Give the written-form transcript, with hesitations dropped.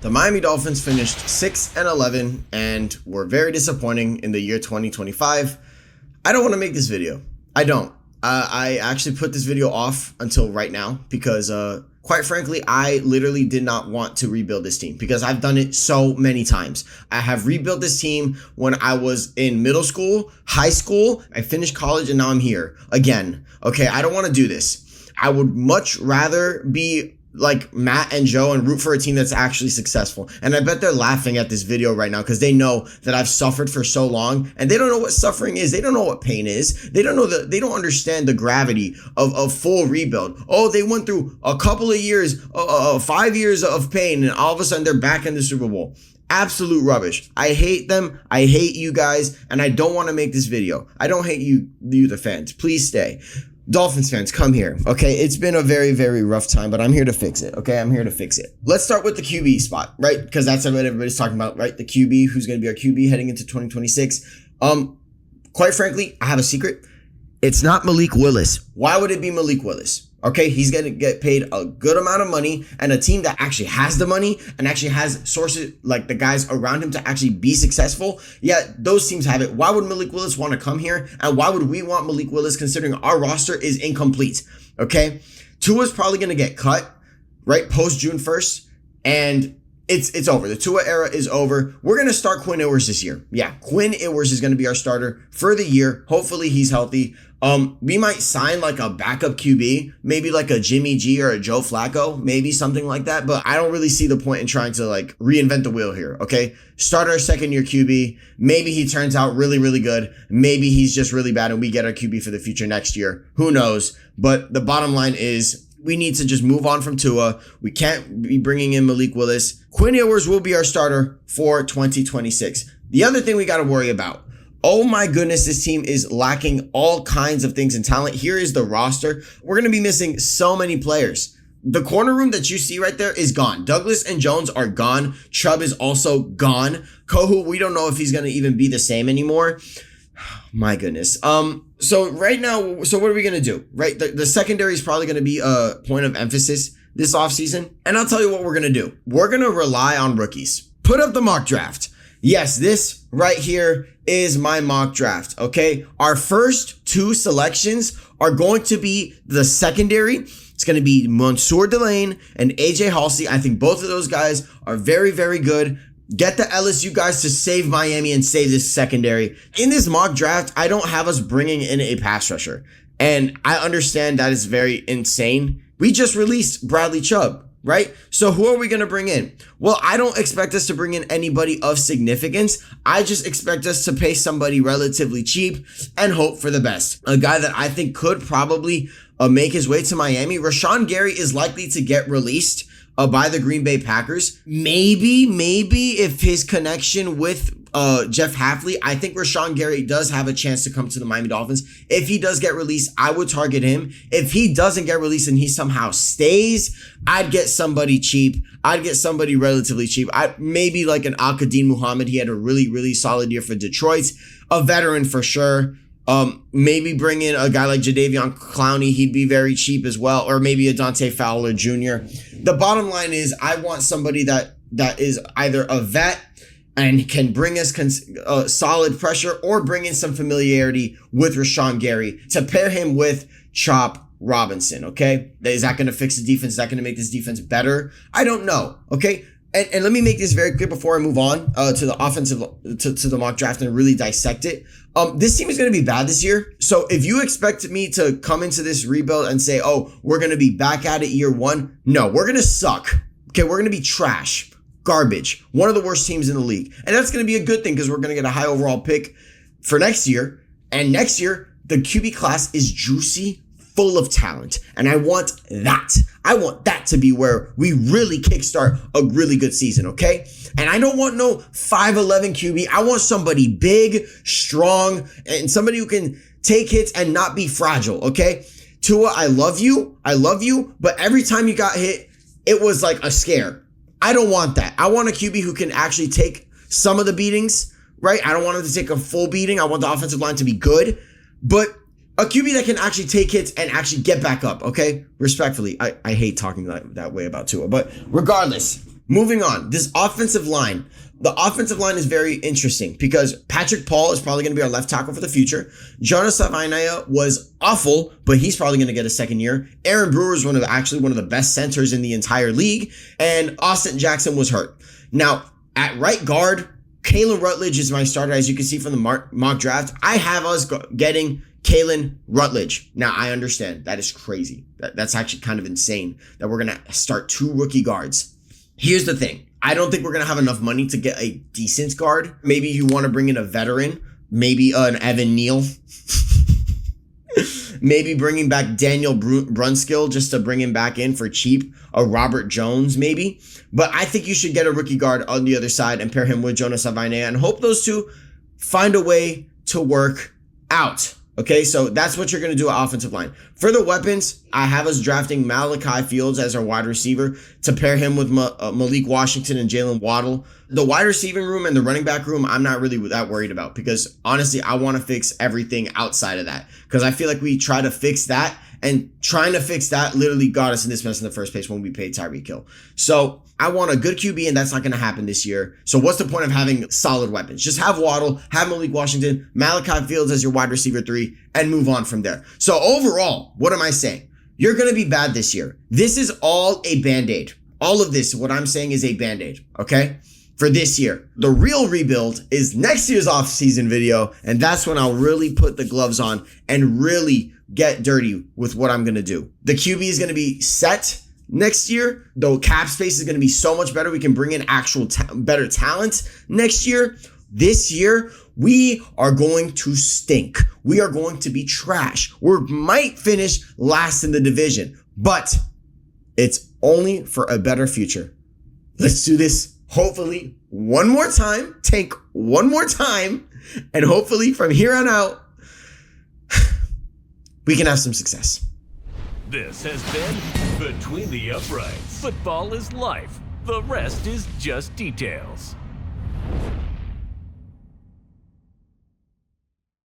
The Miami Dolphins finished 6-11 and were very disappointing in the year 2025. I don't want to make this video. I don't. I actually put this video off until right now because, quite frankly, I literally did not want to rebuild this team because I've done it so many times. I have rebuilt this team when I was in middle school, high school, I finished college, and now I'm here again. Okay, I don't want to do this. I would much rather be like Matt and Joe and root for a team that's actually successful. And I bet they're laughing at this video right now because they know that I've suffered for so long and they don't know what suffering is. They don't know what pain is. They don't understand the gravity of full rebuild. Oh, they went through a couple of years, 5 years of pain, and all of a sudden they're back in the Super Bowl. Absolute rubbish. I hate them. I hate you guys. And I don't want to make this video. I don't hate you, the fans. Please stay. Dolphins fans, come here, okay? It's been a very, very rough time, but I'm here to fix it, okay? I'm here to fix it. Let's start with the QB spot, right? Because that's what everybody's talking about, right? The QB, who's going to be our QB heading into 2026. Quite frankly, I have a secret. It's not Malik Willis. Why would it be Malik Willis? Okay, he's going to get paid a good amount of money, and a team that actually has the money and actually has sources like the guys around him to actually be successful. Yeah, those teams have it. Why would Malik Willis want to come here? And why would we want Malik Willis considering our roster is incomplete? Okay, Tua's probably going to get cut, right, post June 1st, and it's over. The Tua era is over. We're going to start Quinn Ewers this year. Yeah, Quinn Ewers is going to be our starter for the year. Hopefully he's healthy. We might sign like a backup QB, maybe like a Jimmy G or a Joe Flacco, maybe something like that. But I don't really see the point in trying to like reinvent the wheel here. Okay. Start our second year QB. Maybe he turns out really, really good. Maybe he's just really bad and we get our QB for the future next year. Who knows? But the bottom line is we need to just move on from Tua. We can't be bringing in Malik Willis. Quinn Ewers will be our starter for 2026. The other thing we got to worry about. Oh my goodness, this team is lacking all kinds of things in talent. Here is the roster. We're going to be missing so many players. The corner room that you see right there is gone. Douglas and Jones are gone. Chubb is also gone. Kohu, we don't know if he's going to even be the same anymore. My goodness. So right now, so what are we going to do? Right? The secondary is probably going to be a point of emphasis this offseason. And I'll tell you what we're going to do. We're going to rely on rookies. Put up the mock draft. Yes, this right here is my mock draft, okay? Our first two selections are going to be the secondary. It's going to be Mansour Delane and AJ Halsey. I think both of those guys are very, very good. Get the LSU guys to save Miami and save this secondary. In this mock draft, I don't have us bringing in a pass rusher. And I understand that is very insane. We just released Bradley Chubb. Right? So who are we going to bring in? Well, I don't expect us to bring in anybody of significance. I just expect us to pay somebody relatively cheap and hope for the best. A guy that I think could probably make his way to Miami. Rashawn Gary is likely to get released by the Green Bay Packers. Maybe if his connection with Jeff Hafley, I think Rashawn Gary does have a chance to come to the Miami Dolphins. If he does get released, I would target him. If he doesn't get released and he somehow stays, I'd get somebody cheap. I'd get somebody relatively cheap. Maybe like an Al-Qadim Muhammad. He had a really, really solid year for Detroit. A veteran for sure. Maybe bring in a guy like Jadeveon Clowney. He'd be very cheap as well. Or maybe a Dante Fowler Jr. The bottom line is I want somebody that is either a vet and can bring us solid pressure or bring in some familiarity with Rashawn Gary to pair him with Chop Robinson, okay? Is that going to fix the defense? Is that going to make this defense better? I don't know, okay? And let me make this very clear before I move on to the offensive, to the mock draft and really dissect it. This team is going to be bad this year. So if you expect me to come into this rebuild and say, oh, we're going to be back at it year one, no, we're going to suck. Okay, we're going to be trash. Garbage. One of the worst teams in the league. And that's going to be a good thing because we're going to get a high overall pick for next year. And next year, the QB class is juicy, full of talent. And I want that. I want that to be where we really kickstart a really good season, okay? And I don't want no 5'11 QB. I want somebody big, strong, and somebody who can take hits and not be fragile, okay? Tua, I love you, but every time you got hit, it was like a scare. I don't want that. I want a QB who can actually take some of the beatings, right? I don't want him to take a full beating. I want the offensive line to be good, but a QB that can actually take hits and actually get back up, okay? Respectfully, I hate talking that way about Tua, but regardless, Moving on, this offensive line. The offensive line is very interesting because Patrick Paul is probably going to be our left tackle for the future. Tua Tagovailoa was awful, but he's probably going to get a second year. Aaron Brewer is one of the best centers in the entire league, and Austin Jackson was hurt. Now, at right guard, Kalen Rutledge is my starter. As you can see from the mock draft, I have us getting Kalen Rutledge. Now, I understand that is crazy. That's actually kind of insane that we're going to start 2 rookie guards. Here's the thing. I don't think we're going to have enough money to get a decent guard. Maybe you want to bring in a veteran, maybe an Evan Neal. Maybe bringing back Daniel Brunskill just to bring him back in for cheap. A Robert Jones, maybe. But I think you should get a rookie guard on the other side and pair him with Tua Tagovailoa and hope those two find a way to work out. Okay, so that's what you're going to do at offensive line. For the weapons, I have us drafting Malachi Fields as our wide receiver to pair him with Malik Washington and Jalen Waddle. The wide receiving room and the running back room, I'm not really that worried about because honestly, I want to fix everything outside of that because I feel like we try to fix that and trying to fix that literally got us in this mess in the first place when we paid Tyreek Hill. So I want a good QB and that's not going to happen this year. So what's the point of having solid weapons? Just have Waddle, have Malik Washington, Malachi Fields as your wide receiver 3 and move on from there. So overall, what am I saying? You're going to be bad this year. This is all a Band-Aid. All of this, what I'm saying is a Band-Aid, okay? For this year. The real rebuild is next year's offseason video, and that's when I'll really put the gloves on and really get dirty with what I'm going to do. The QB is going to be set next year. The cap space is going to be so much better. We can bring in actual better talent next year. This year, we are going to stink. We are going to be trash. We might finish last in the division, but it's only for a better future. Let's do this. Hopefully one more time, tank one more time, and hopefully from here on out, we can have some success. This has been Between the Uprights. Football is life. The rest is just details.